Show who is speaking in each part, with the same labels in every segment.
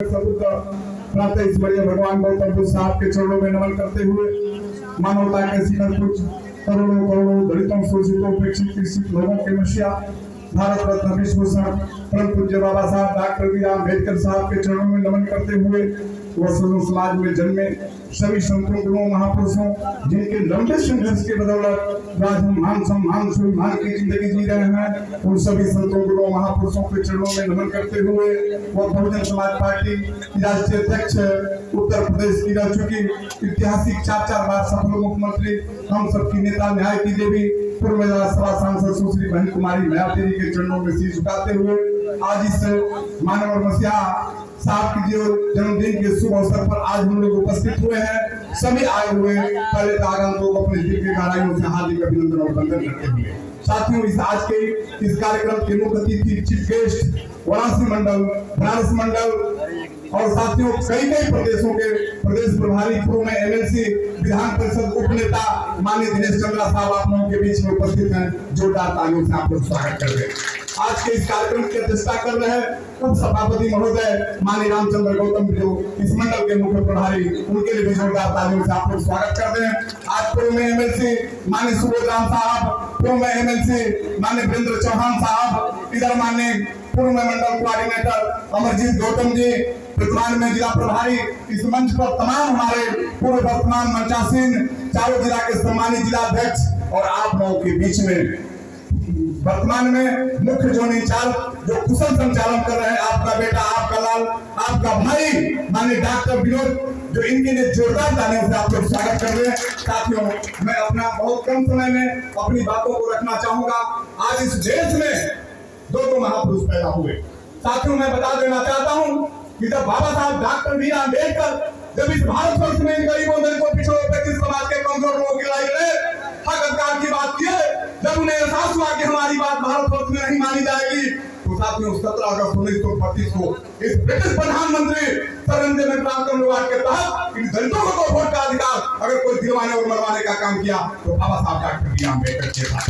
Speaker 1: सबूत प्रातः इस बड़े भगवान गौतम बुद्ध साहब के चरणों में नमन करते हुए मानवता के शिखर कुछ करोड़ों करोड़ों दलितों शोषितों उपेक्षित कृषित लोगों के मसीहा भारत रत्न विश्वभूषण परम पूज्य बाबा Saheb doctor B R Ambedkar साहब के चरणों में नमन करते हुए वह समाज में जन्मे सभी संतों गुरुओं महापुरुषों जिनके लंबे संघर्ष के बदौलत आज हम मान सम्मान स्वाभिमान की जिंदगी जी रहे हैं, उन सभी संतों गुरुओं महापुरुषों के चरणों में नमन करते हुए वह बहुजन समाज पार्टी की राष्ट्रीय अध्यक्ष उत्तर प्रदेश की रह चुकी ऐतिहासिक 4 बार सफल मुख्यमंत्री हम सबकी नेता न्याय की देवी पूर्व राज्यसभा सांसद सुश्री बहन कुमारी मायावती के चरणों में शीश झुकाते हुए आज इस मानव मसीहा साहब की जो जन्मदिन के शुभ अवसर पर आज हम लोग उपस्थित हुए हैं। सभी आए हुए पहले आगंतुक को अपने दिल की गहराइयों से हार्दिक अभिनंदन और वंदन करते हुए साथियों इस आज के इस कार्यक्रम के मुख्य अतिथि चीफ गेस्ट वाराणसी मंडल बनारस मंडल और साथियों कई प्रदेशों के प्रदेश प्रभारी पूर्व में एमएलसी विधान परिषद उप नेता माननीय दिनेश चंद्रा साहब आप लोगों के बीच में उपस्थित हैं। जोरदार तालियों से आप लोग स्वागत कर रहे हैं। आज के इस कार्यक्रम की अध्यक्षता कर रहे हैं उप सभापति महोदय माननीय रामचंद्र गौतम जो इस मंडल के मुख्य प्रभारी, उनके लिए भी जोरदार तालियों से आप लोग स्वागत करते हैं। आज पूर्व में एमएलसी माननीय सुबोध राम साहब, पूर्व में एमएलसी माननीय वीरेंद्र चौहान साहब, इधर माननीय पूर्व में मंडल कोऑर्डिनेटर अमरजीत गौतम जी, वर्तमान में जिला प्रभारी, इस मंच पर तमाम हमारे पूर्व वर्तमान मंचासीन चारों जिला के सम्मानित जिला अध्यक्ष और आप लोगों के बीच में वर्तमान में मुख्य जोन इंचार्ज जो कुशल संचालन कर रहे हैं आपका बेटा, आपका लाल, आपका भाई माननीय डॉक्टर विनोद जो इनके लिए जोरदार तालियों से आप लोग स्वागत कर रहे हैं। साथियों मैं अपना बहुत कम समय में अपनी बातों को रखना चाहूंगा। आज इस देश में दो महापुरुष पैदा हुए। साथियों मैं बता देना चाहता हूँ कि जब बाबा Saheb doctor B R Ambedkar जब इस भारतवर्ष में गरीबों दलितों पिछड़ों उपेक्षित समाज के कमजोर लोगों की लड़ाई लड़े, हक अधिकार की बात किए, जब उन्हें एहसास हुआ कि हमारी बात भारतवर्ष में नहीं मानी जाएगी तो साथियों 17 अगस्त 1932 को इस ब्रिटिश प्रधानमंत्री सर एंथनी ट्रांकम लोवार्ड के तहत इन दलितों को वोट का अधिकार अगर कोई दिलवाने और मरवाने का काम किया तो बाबा Saheb doctor B R Ambedkar के साथ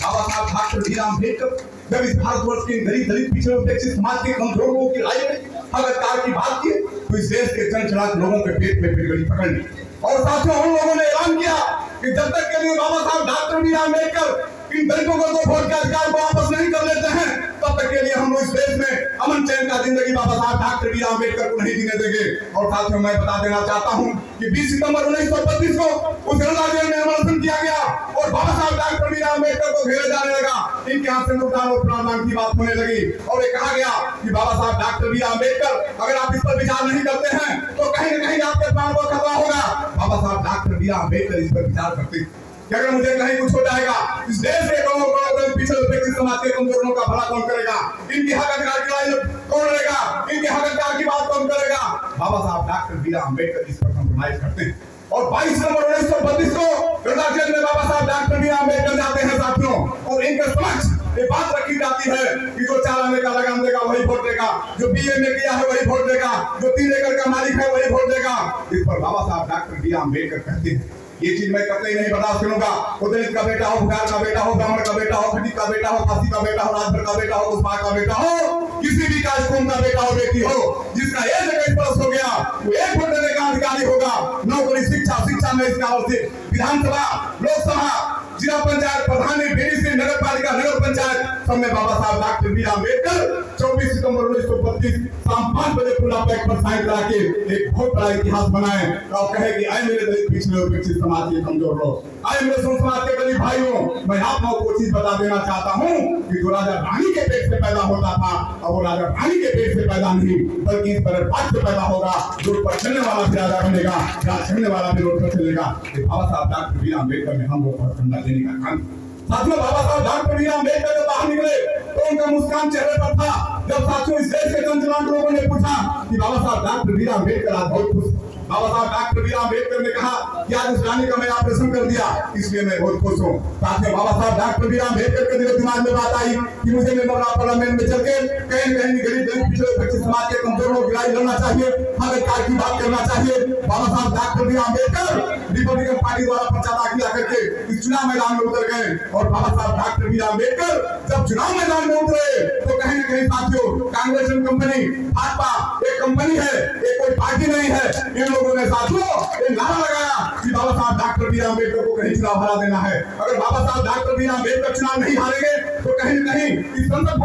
Speaker 1: बाबा Saheb doctor B R Ambedkar जब इस भारतवर्ष के गरीब दलित पिछड़े उपेक्षित समाज के कमजोर लोगों की लड़ाई लड़ी, हक अधिकार की बात की तो इस देश के चंचलाक लोगों के पेट में फिर पकड़ ली और साथियों उन लोगों ने ऐलान किया कि जब तक के लिए बाबा Saheb doctor B R Ambedkar इन दलितों को तो वोट के अधिकार को वापस नहीं कर लेते हैं तब तक के लिए हम लोग इस देश में अमन चैन का जिंदगी बाबा Saheb doctor B R Ambedkar को नहीं जीने देंगे। और साथियों मैं बता देना चाहता हूं कि 20 सितंबर 1932 को उस जनता जेल में अमरनाथ किया गया और बाबा Saheb doctor B R Ambedkar को घेरे जाने लगा, इनके हाथ से नोटान और प्रावधान की बात होने लगी और ये कहा गया कि बाबा Saheb doctor B R Ambedkar अगर आप इस पर विचार नहीं करते हैं तो कहीं न कहीं आपके प्राण को खतरा होगा। बाबा Saheb doctor B R Ambedkar इस पर विचार करते कि अगर मुझे कहीं कुछ हो जाएगा इस देश के करोड़ों पिछड़े उपेक्षित समाज के कमजोरों का भला कौन करेगा, इनकी हक अधिकार की लड़ाई कौन लड़ेगा, इनके हक अधिकार की बात कौन करेगा। बाबा Saheb doctor B R Ambedkar इस पर कंप्रोमाइज करते हैं और 22 सितंबर 1932 को जनता जेल में बाबा Saheb doctor B R Ambedkar जाते हैं साथियों और इनके समक्ष ये बात रखी जाती है कि जो 4 आने का लगाम देगा वही वोट देगा, जो बीए में किया है वही वोट देगा, जो 3 एकड़ का मालिक है वही वोट देगा। इस पर बाबा Saheb doctor B R Ambedkar कहते हैं ये चीज मैं कतई नहीं बर्दाश्त करूंगा। वो दलित का बेटा हो, भुखार का बेटा हो, ब्राह्मण का बेटा हो, खटीक का बेटा हो, खासी का बेटा हो, राजभर का बेटा हो, उस्मा का बेटा हो, किसी भी कास्ट कौम का बेटा हो बेटी हो, जिसका एज 21 वर्ष हो गया वो एक वोट देने का अधिकारी होगा। नौकरी शिक्षा में इसका विधानसभा, लोकसभा, जिला पंचायत प्रधान, बीडीसी, नगर पालिका, नगर पंचायत सब में बाबा Saheb doctor B R Ambedkar 24 सितंबर 1932 शाम 5 बजे खुला पैक पर साइन करा के एक बहुत बड़ा इतिहास बनाए और कहे कि आए मेरे दलित पिछड़े उपेक्षित समाज के कमजोर लोग, आए मेरे समाज के गरीब भाइयों, मैं आप लोगों को चीज बता देना चाहता हूँ कि जो राजा रानी के पेट से पैदा होता था अब वो राजा रानी के पेट से पैदा नहीं बल्कि इस पर पाठ से पैदा होगा। रोड पर चलने वाला भी राजा बनेगा, जहाँ चलने वाला भी रोड पर चलेगा। बाबा Saheb doctor B R Ambedkar ने हम लोग पर ठंडा देने का काम। साथियों बाबा Saheb doctor B R Ambedkar जब बाहर निकले तो उनका मुस्कान चेहरे पर था। जब साथियों इस देश के चंचलाक लोगों ने पूछा कि बाबा Saheb doctor B R Ambedkar आज बहुत खुश, बाबा Saheb doctor B R Ambedkar ने कहा कि आज उस रानी का मैं ऑपरेशन कर दिया इसलिए मैं बहुत खुश हूँ। साथियों बाबा Saheb doctor B R Ambedkar के दिल दिमाग में बात आई कि मुझे मेंबर पार्लियामेंट में चल के कहीं गरीब दलित पिछड़े उपेक्षित समाज के कमजोरों की लड़ाई लड़ना चाहिए, हक अधिकार की बात करना चाहिए। Baba Saheb doctor B R Ambedkar Republican Party द्वारा पर्चा दाखिल करके इस चुनाव मैदान में उतर गए और बाबा Saheb doctor B R Ambedkar जब चुनाव मैदान में उतरे तो कहीं न कहीं साथियों कांग्रेस कंपनी भाजपा एक कंपनी है, ये कोई पार्टी नहीं है। इन लोगों ने साथियों एक नारा लगाया कि बाबा Saheb doctor B R Ambedkar को कहीं चुनाव हरा देना है। अगर बाबा Saheb doctor B R Ambedkar चुनाव नहीं हारेंगे तो कहीं न कहीं इस संसद